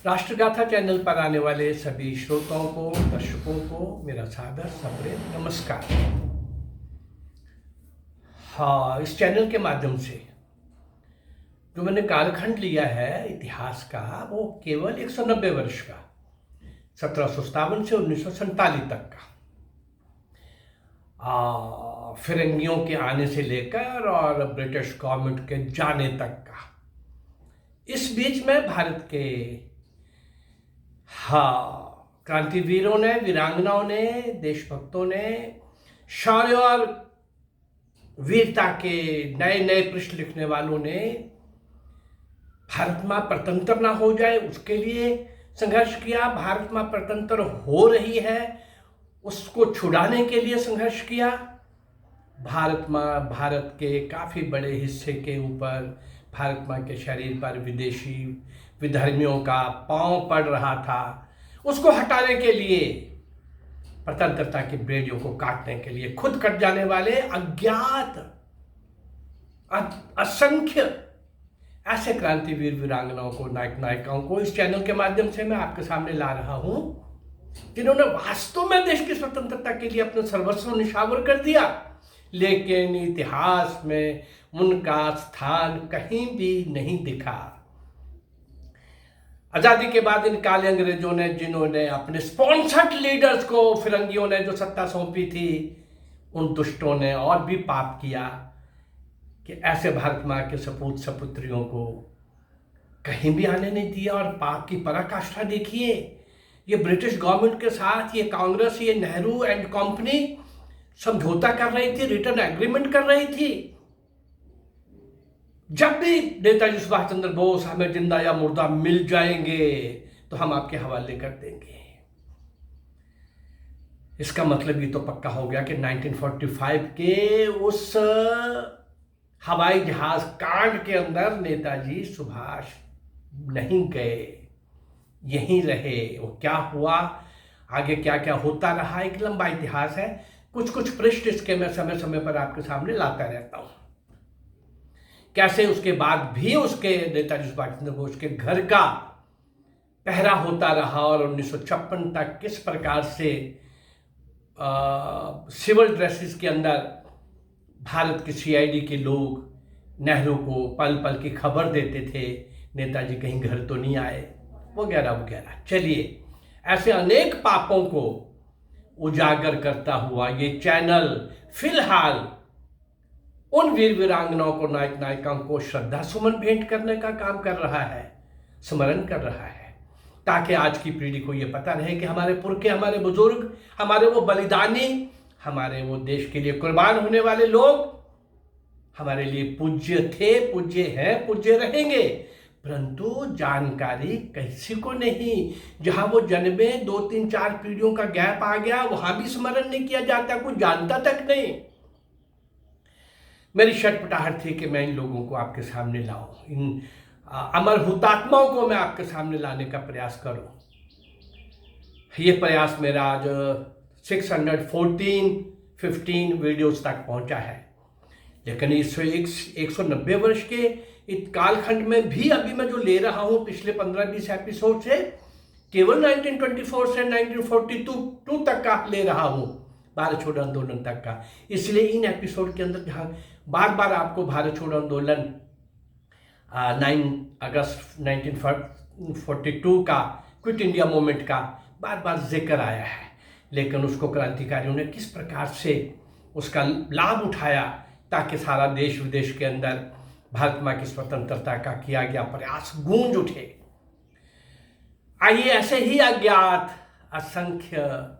राष्ट्रगाथा channel पर आने वाले सभी श्रोताओं को, दर्शकों को मेरा सादर सप्रेम नमस्कार। हाँ, इस चैनल के माध्यम से जो मैंने कालखंड लिया है इतिहास का, वो केवल 190 वर्ष का, 1757 से 1947 तक का, फिरंगियों के आने से लेकर और ब्रिटिश गवर्नमेंट के जाने तक का। इस बीच में भारत के क्रांतिवीरों ने, वीरांगनाओं ने, देशभक्तों ने शौर्य और वीरता के नए नए पृष्ठ लिखने वालों ने भारत मां स्वतंत्र ना हो जाए उसके लिए संघर्ष किया। भारत मां स्वतंत्र हो रही है उसको छुड़ाने के लिए संघर्ष किया। भारत के काफी बड़े हिस्से के ऊपर भारत मां के शरीर पर विदेशी विधर्मियों का पांव पड़ रहा था, उसको हटाने के लिए, स्वतंत्रता की बेड़ियों को काटने के लिए खुद कट जाने वाले अज्ञात असंख्य ऐसे क्रांतिवीर वीरांगनाओं को, नायक नायिकाओं को इस चैनल के माध्यम से मैं आपके सामने ला रहा हूं, जिन्होंने वास्तव में देश की स्वतंत्रता के लिए अपना सर्वस्व निछावर कर दिया, लेकिन इतिहास में उनका स्थान कहीं भी नहीं दिखा। आजादी के बाद इन काले अंग्रेजों ने, जिन्होंने अपने स्पॉन्सर्ड लीडर्स को, फिरंगियों ने जो सत्ता सौंपी थी, उन दुष्टों ने और भी पाप किया कि ऐसे भारत मां के सपूत सपुत्रियों को कहीं भी आने नहीं दिया। और पाप की पराकाष्ठा देखिए, ये ब्रिटिश गवर्नमेंट के साथ ये कांग्रेस, ये नेहरू एंड कंपनी समझौता कर रही थी, रिटर्न एग्रीमेंट कर रही थी। जब भी नेताजी सुभाष चंद्र बोस हमें जिंदा या मुर्दा मिल जाएंगे तो हम आपके हवाले कर देंगे। इसका मतलब ये तो पक्का हो गया कि 1945 के उस हवाई जहाज कांड के अंदर नेताजी सुभाष नहीं गए, यहीं रहे। वो क्या हुआ, आगे क्या क्या होता रहा, एक लंबा इतिहास है। कुछ कुछ पृष्ठ इसके मैं समय समय पर आपके सामने लाता रहता हूं। कैसे उसके बाद भी उसके नेताजी सुभाष चंद्र बोस के घर का पहरा होता रहा और 1956 तक किस प्रकार से सिविल ड्रेसेस के अंदर भारत के सीआईडी के लोग नेहरू को पल पल की खबर देते थे, नेताजी कहीं घर तो नहीं आए, वगैरह वगैरह। चलिए, ऐसे अनेक पापों को उजागर करता हुआ ये चैनल फिलहाल उन वीर वीरांगनाओं को, नायक नायिकाओं को श्रद्धा सुमन भेंट करने का काम कर रहा है, स्मरण कर रहा है, ताकि आज की पीढ़ी को यह पता रहे कि हमारे पुरखे, हमारे बुजुर्ग, हमारे वो बलिदानी, हमारे वो देश के लिए कुर्बान होने वाले लोग हमारे लिए पूज्य थे, पूज्य हैं, पूज्य रहेंगे। परंतु जानकारी किसी को नहीं। जहां वो जन्मे 2-3-4 पीढ़ियों का गैप आ गया, वहां भी स्मरण नहीं किया जाता, कोई जानता तक नहीं। मेरी छटपटाहट थी कि मैं इन लोगों को आपके सामने लाऊं, इन अमर हुतात्माओं को मैं आपके सामने लाने का प्रयास करूं। ये प्रयास मेरा आज 615 वीडियोस तक पहुंचा है, लेकिन इस 190 वर्ष के इस कालखंड में भी अभी मैं जो ले रहा हूं पिछले 15-20 एपिसोड से, केवल 1924 से 1942 तक का ले रहा हूं, भारत छोड़ो आंदोलन तक का। इसलिए इन एपिसोड के अंदर जहां बार बार आपको भारत छोड़ो आंदोलन 9 अगस्त 1942 का, क्विट इंडिया मूवमेंट का बार बार जिक्र आया है, लेकिन उसको क्रांतिकारियों ने किस प्रकार से उसका लाभ उठाया ताकि सारा देश विदेश के अंदर भारत मां की स्वतंत्रता का किया गया प्रयास गूंज उठे। आइए ऐसे ही अज्ञात असंख्य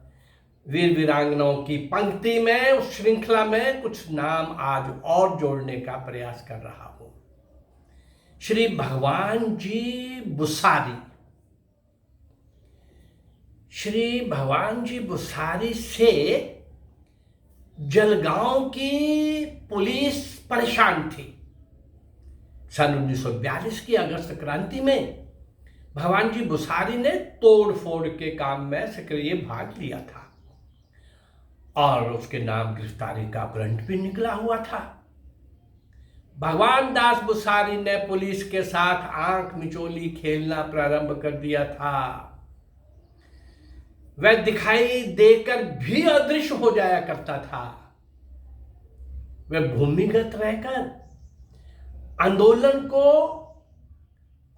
वीर वीरांगनाओं की पंक्ति में, उस श्रृंखला में कुछ नाम आज और जोड़ने का प्रयास कर रहा हूं। श्री भगवान जी बुसारी। श्री भगवान जी बुसारी से जलगांव की पुलिस परेशान थी। सन 1942 की अगस्त क्रांति में भगवान जी बुसारी ने तोड़ फोड़ के काम में सक्रिय भाग लिया था और उसके नाम गिरफ्तारी का वारंट भी निकला हुआ था। भगवान दास बुसारी ने पुलिस के साथ आंख मिचोली खेलना प्रारंभ कर दिया था। वह दिखाई देकर भी अदृश्य हो जाया करता था। वह भूमिगत रहकर आंदोलन को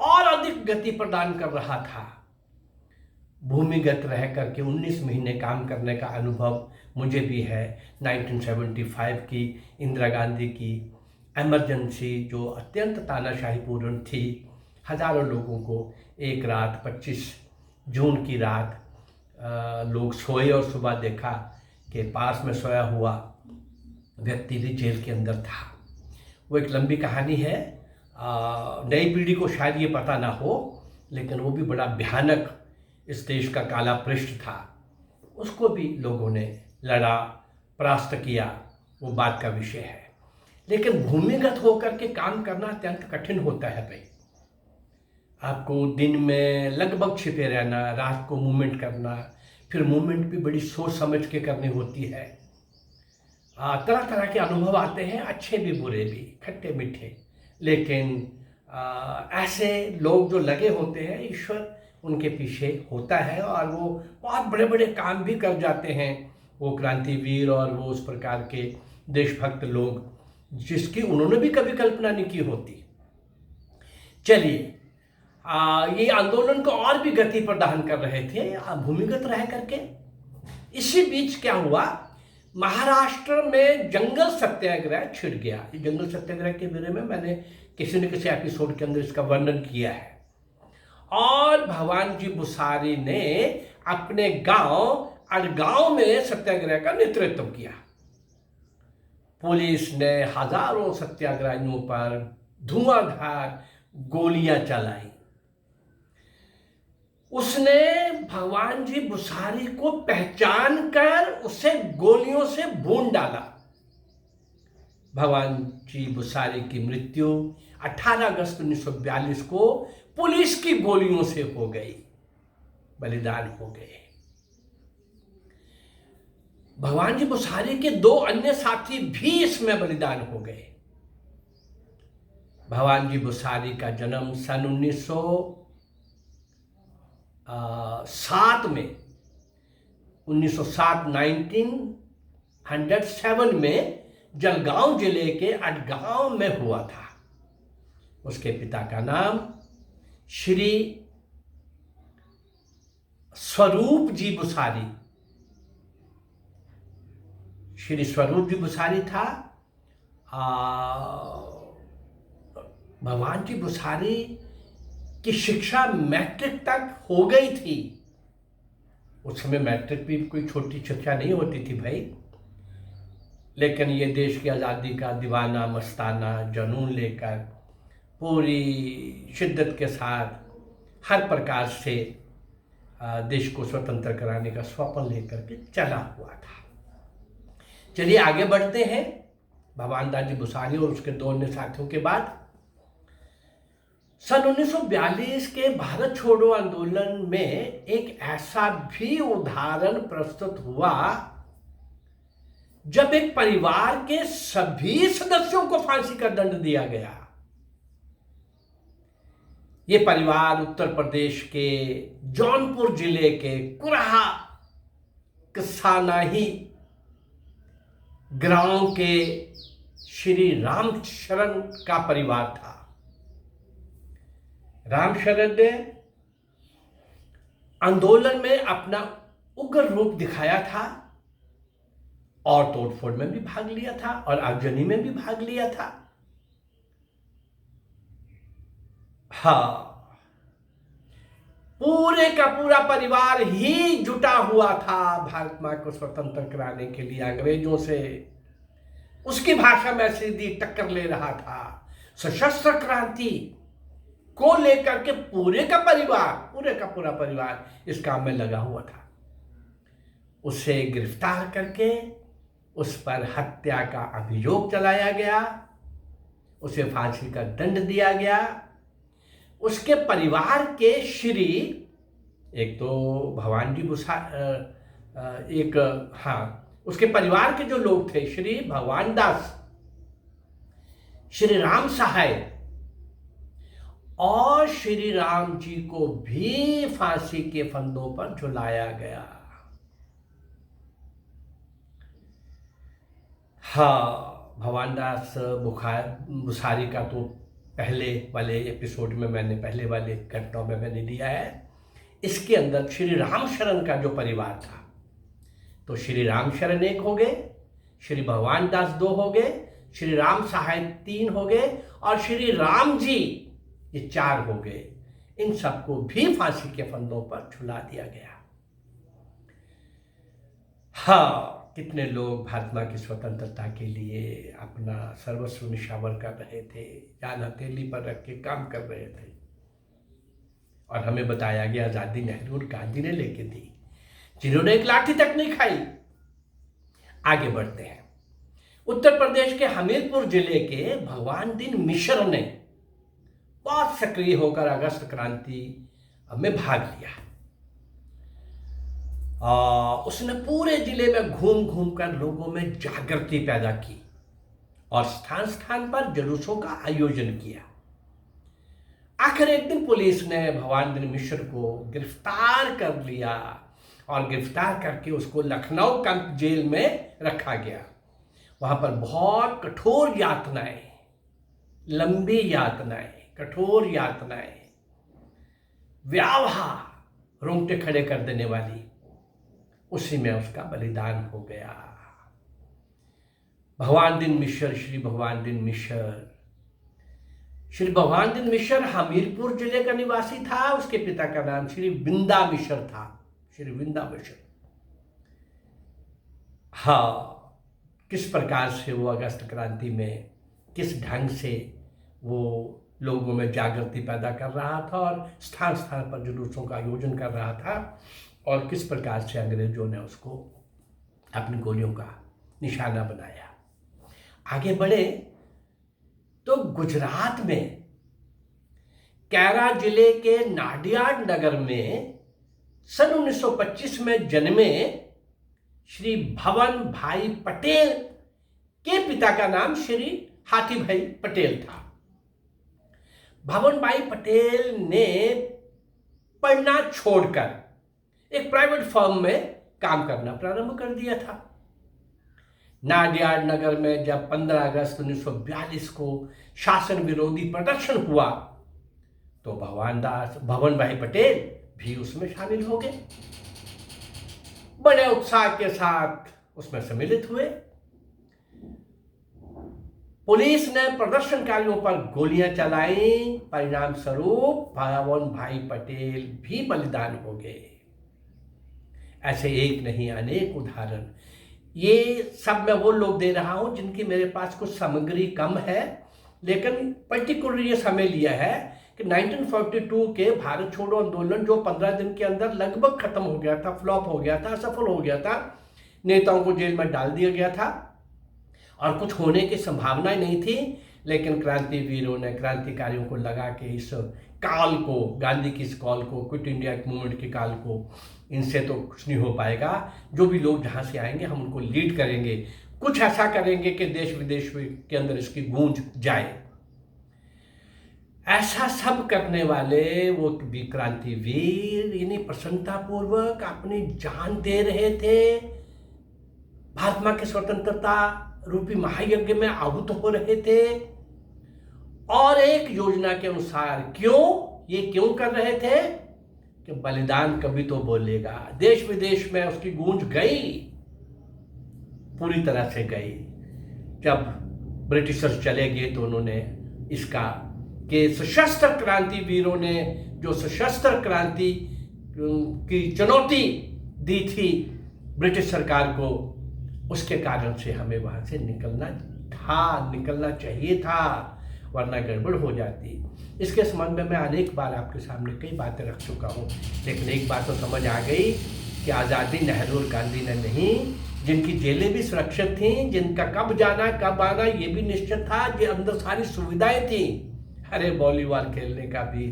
और अधिक गति प्रदान कर रहा था। भूमिगत रह करके 19 महीने काम करने का अनुभव मुझे भी है। 1975 की इंदिरा गांधी की इमरजेंसी जो अत्यंत तानाशाहीपूर्ण थी, हजारों लोगों को एक रात 25 जून की रात लोग सोए और सुबह देखा कि पास में सोया हुआ व्यक्ति भी जेल के अंदर था। वो एक लंबी कहानी है, नई पीढ़ी को शायद ये पता ना हो, लेकिन वो भी बड़ा भयानक इस देश का काला पृष्ठ था। उसको भी लोगों ने लड़ा, परास्त किया, वो बात का विषय है। लेकिन भूमिगत होकर के काम करना अत्यंत कठिन होता है भाई। आपको दिन में लगभग छिपे रहना, रात को मूवमेंट करना, फिर मूवमेंट भी बड़ी सोच समझ के करनी होती है। तरह तरह के अनुभव आते हैं, अच्छे भी बुरे भी, खट्टे मीठे। लेकिन ऐसे लोग जो लगे होते हैं, ईश्वर उनके पीछे होता है और वो बहुत बड़े बड़े काम भी कर जाते हैं। वो क्रांतिवीर और वो उस प्रकार के देशभक्त लोग जिसकी उन्होंने भी कभी कल्पना नहीं की होती। चलिए, ये आंदोलन को और भी गति प्रदान कर रहे थे भूमिगत रह करके। इसी बीच क्या हुआ, महाराष्ट्र में जंगल सत्याग्रह छिड़ गया। ये जंगल सत्याग्रह के बारे में मैंने किसी न किसी एपिसोड के अंदर इसका वर्णन किया है। और भगवान जी बुसारी ने अपने गांव अड़गांव में सत्याग्रह का नेतृत्व किया। पुलिस ने हजारों सत्याग्रहियों पर धुआंधार गोलियां चलाई। उसने भगवान जी बुसारी को पहचान कर उसे गोलियों से भून डाला। भगवान जी बुसारी की मृत्यु 18 अगस्त 1942 को पुलिस की गोलियों से हो गई, बलिदान हो गए। भगवान जी बुसारी के 2 अन्य साथी भी इसमें बलिदान हो गए। भगवान जी बुसारी का जन्म सन 1907 में 1907 में जलगांव जिले के अड़गांव में हुआ था। उसके पिता का नाम श्री स्वरूप जी बुसारी था। भगवान जी बुसारी की शिक्षा मैट्रिक तक हो गई थी। उस समय मैट्रिक भी कोई छोटी शिक्षा नहीं होती थी भाई। लेकिन ये देश की आज़ादी का दीवाना मस्ताना जुनून लेकर पूरी शिद्दत के साथ हर प्रकार से देश को स्वतंत्र कराने का स्वप्न लेकर के चला हुआ था। चलिए आगे बढ़ते हैं। भगवान दास जी बुसारी और उसके 2 अन्य साथियों के बाद सन 1942 के भारत छोड़ो आंदोलन में एक ऐसा भी उदाहरण प्रस्तुत हुआ जब एक परिवार के सभी सदस्यों को फांसी का दंड दिया गया। ये परिवार उत्तर प्रदेश के जौनपुर जिले के कुराहा कसानाही गांव के श्री रामशरण का परिवार था। रामशरण ने आंदोलन में अपना उग्र रूप दिखाया था और तोड़फोड़ में भी भाग लिया था और आगजनी में भी भाग लिया था। हाँ, पूरे का पूरा परिवार ही जुटा हुआ था भारत मां को स्वतंत्र कराने के लिए अंग्रेजों से। उसकी भाषा में सीधी टक्कर ले रहा था। सशस्त्र क्रांति को लेकर के पूरे का पूरा परिवार इस काम में लगा हुआ था। उसे गिरफ्तार करके उस पर हत्या का अभियोग चलाया गया, उसे फांसी का दंड दिया गया। उसके परिवार के श्री एक तो भगवान जी उसके परिवार के जो लोग थे, श्री भगवान दास, श्री राम सहाय और श्री राम जी को भी फांसी के फंदों पर झुलाया गया। हाँ, भगवानदास बुसारी का तो पहले वाले एपिसोड में पहले वाले घटनाओं में मैंने दिया है। इसके अंदर श्री राम शरण का जो परिवार था, तो श्री राम शरण 1 हो गए, श्री भगवान दास 2 हो गए, श्री राम सहाय 3 हो गए और श्री राम जी ये 4 हो गए। इन सबको भी फांसी के फंदों पर झुला दिया गया। हाँ, कितने लोग भारत माँ की स्वतंत्रता के लिए अपना सर्वस्व निछावर कर रहे थे, जान हथेली पर रख के काम कर रहे थे, और हमें बताया गया आजादी नेहरू और गांधी ने लेके दी, जिन्होंने एक लाठी तक नहीं खाई। आगे बढ़ते हैं। उत्तर प्रदेश के हमीरपुर जिले के भगवान दीन मिश्र ने बहुत सक्रिय होकर अगस्त क्रांति में भाग लिया। उसने पूरे जिले में घूम घूम कर लोगों में जागृति पैदा की और स्थान स्थान पर जुलूसों का आयोजन किया। आखिर एक दिन पुलिस ने भगवान दीन मिश्र को गिरफ्तार कर लिया और गिरफ्तार करके उसको लखनऊ कैंप जेल में रखा गया। वहां पर बहुत कठोर यातनाएं, लंबी यातनाएं, कठोर यातनाएं, व्यावहार, रोंगटे खड़े कर देने वाली, उसी में उसका बलिदान हो गया। भगवान दीन मिश्र, श्री भगवान दीन मिश्र, श्री भगवान दीन मिश्र हमीरपुर जिले का निवासी था। उसके पिता का नाम श्री विंदा मिश्र था, श्री विंदा मिश्र। हाँ, किस प्रकार से वो अगस्त क्रांति में किस ढंग से वो लोगों में जागृति पैदा कर रहा था और स्थान स्थान पर जुलूसों का आयोजन कर रहा था, और किस प्रकार से अंग्रेजों ने उसको अपनी गोलियों का निशाना बनाया। आगे बढ़े तो गुजरात में कैरा जिले के नाडियाड नगर में सन 1925 में जन्मे श्री भवन भाई पटेल के पिता का नाम श्री हाथी भाई पटेल था। भवन भाई पटेल ने पढ़ना छोड़कर एक प्राइवेट फर्म में काम करना प्रारंभ कर दिया था। नाडियाड नगर में जब 15 अगस्त 1942 को शासन विरोधी प्रदर्शन हुआ तो भवन भाई पटेल भी उसमें शामिल हो गए। बड़े उत्साह के साथ उसमें सम्मिलित हुए। पुलिस ने प्रदर्शनकारियों पर गोलियां चलाई, परिणाम स्वरूप भवन भाई पटेल भी बलिदान हो गए। ऐसे एक नहीं अनेक उदाहरण, ये सब मैं वो लोग दे रहा हूं जिनकी मेरे पास कुछ सामग्री कम है, लेकिन पर्टिकुलर ये समय लिया है कि 1942 के भारत छोड़ो आंदोलन जो 15 दिन के अंदर लगभग खत्म हो गया था, फ्लॉप हो गया था, असफल हो गया था, नेताओं को जेल में डाल दिया गया था और कुछ होने की संभावना नहीं थी, लेकिन क्रांतिवीरों ने, क्रांतिकारियों को लगा कि इस काल को, गांधी की इस कॉल को, क्विट इंडिया मूवमेंट के काल को, इनसे तो कुछ नहीं हो पाएगा, जो भी लोग जहाँ से आएंगे हम उनको लीड करेंगे, कुछ ऐसा करेंगे कि देश विदेश के अंदर इसकी गूंज जाए। ऐसा सब करने वाले वो भी क्रांतिवीर इन्हीं प्रसन्नतापूर्वक अपनी जान दे रहे थे, भारत माँ की स्वतंत्रता रूपी महायज्ञ में आहुत हो रहे थे, और एक योजना के अनुसार क्यों कर रहे थे कि बलिदान कभी तो बोलेगा। देश विदेश में उसकी गूंज गई, पूरी तरह से गई। जब ब्रिटिशर्स चले गए तो उन्होंने इसका कि सशस्त्र क्रांतिवीरों ने जो सशस्त्र क्रांति की चुनौती दी थी ब्रिटिश सरकार को, उसके कारण से हमें वहां से निकलना चाहिए था, वरना गड़बड़ हो जाती। इसके संबंध में मैं अनेक बार आपके सामने कई बातें रख चुका हूँ, लेकिन एक बात तो समझ आ गई कि आज़ादी नेहरू और गांधी ने नहीं, जिनकी जेलें भी सुरक्षित थीं, जिनका कब जाना कब आना ये भी निश्चित था, जो अंदर सारी सुविधाएं थी, अरे वॉलीबॉल खेलने का भी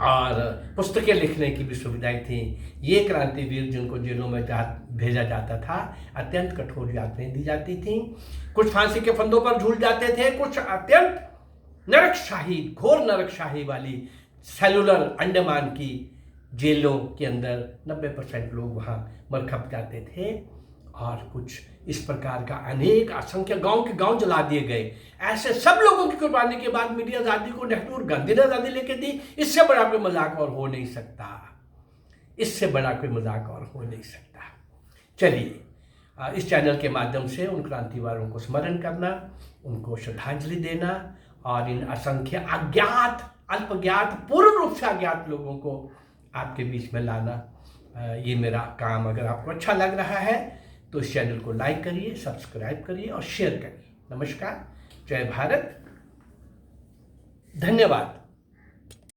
और पुस्तकें लिखने की भी सुविधाएं थी। ये क्रांतिवीर जिनको जेलों में भेजा जाता था, अत्यंत कठोर यातनाएं दी जाती थीं। कुछ फांसी के फंदों पर झूल जाते थे, कुछ अत्यंत नरकशाही, घोर नरकशाही वाली सेलुलर अंडमान की जेलों के अंदर 90% लोग वहाँ मर खप जाते थे। और कुछ इस प्रकार का अनेक असंख्य गांव के गांव जला दिए गए। ऐसे सब लोगों की कुर्बानी के बाद मिली आज़ादी को नेहरू और गांधी ने आज़ादी लेके दी। इससे बड़ा कोई मजाक और हो नहीं सकता, इससे बड़ा कोई मजाक और हो नहीं सकता। चलिए, इस चैनल के माध्यम से उन क्रांतिवादियों को स्मरण करना, उनको श्रद्धांजलि देना और इन असंख्य अज्ञात, अल्पज्ञात, पूर्ण रूप से अज्ञात लोगों को आपके बीच में लाना, ये मेरा काम। अगर आपको अच्छा लग रहा है तो इस चैनल को लाइक करिए, सब्सक्राइब करिए और शेयर करिए। नमस्कार, जय भारत, धन्यवाद।